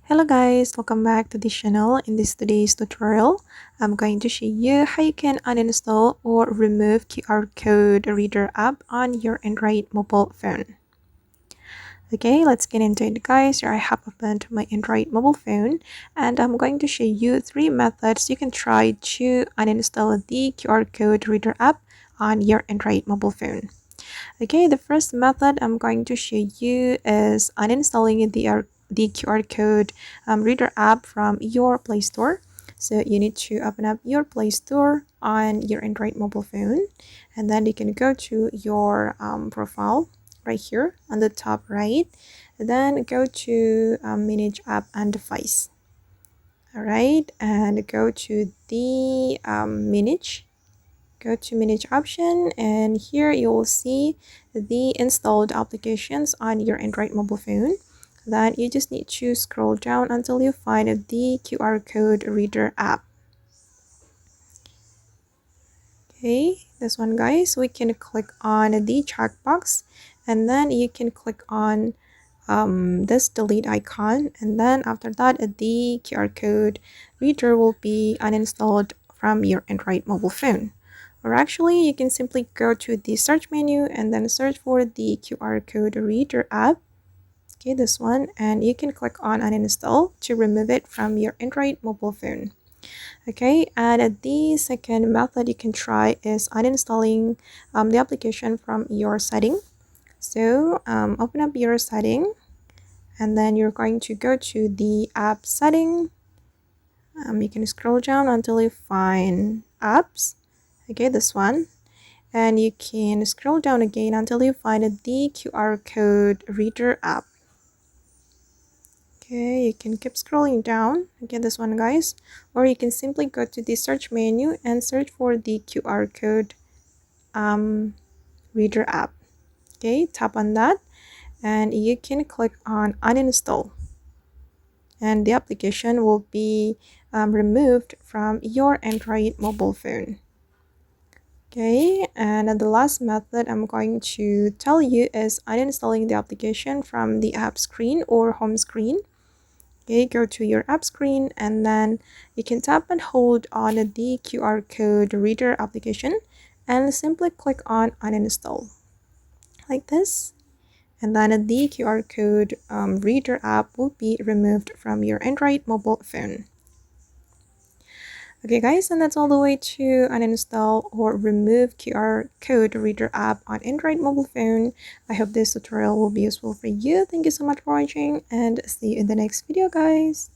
Hello guys, welcome back to this channel. In today's tutorial, I'm going to show you how you can uninstall or remove QR code reader app on your Android mobile phone. Okay, let's get into it guys. Here I have opened my Android mobile phone and I'm going to show you 3 methods you can try to uninstall the QR code reader app on your Android mobile phone. Okay, the first method I'm going to show you is uninstalling the QR code reader app from your Play Store. So you need to open up your Play Store on your Android mobile phone, and then you can go to your profile right here on the top right. Then go to Manage App and Device. All right, and go to the Manage. Go to Manage option, and here you will see the installed applications on your Android mobile phone. Then you just need to scroll down until you find the QR code reader app. Okay, this one guys, we can click on the checkbox, and then you can click on this delete icon, and then after that the QR code reader will be uninstalled from your Android mobile phone. Or actually, you can simply go to the search menu and then search for the QR code reader app. Okay, this one, and you can click on uninstall to remove it from your Android mobile phone. Okay, and the second method you can try is uninstalling the application from your setting. So open up your setting, and then you're going to go to the app setting. You can scroll down until you find apps. Okay, this one, and you can scroll down again until you find the QR code reader app. Okay, you can keep scrolling down. Okay, this one guys, or you can simply go to the search menu and search for the QR code reader app. Okay, tap on that and you can click on uninstall, and the application will be removed from your Android mobile phone. Okay, and the last method I'm going to tell you is uninstalling the application from the app screen or home screen. Okay, go to your app screen, and then you can tap and hold on the QR code reader application and simply click on uninstall like this, and then the QR code reader app will be removed from your Android mobile phone. Okay guys, and that's all the way to uninstall or remove QR code reader app on Android mobile phone. I hope this tutorial will be useful for you. Thank you so much for watching, and see you in the next video guys.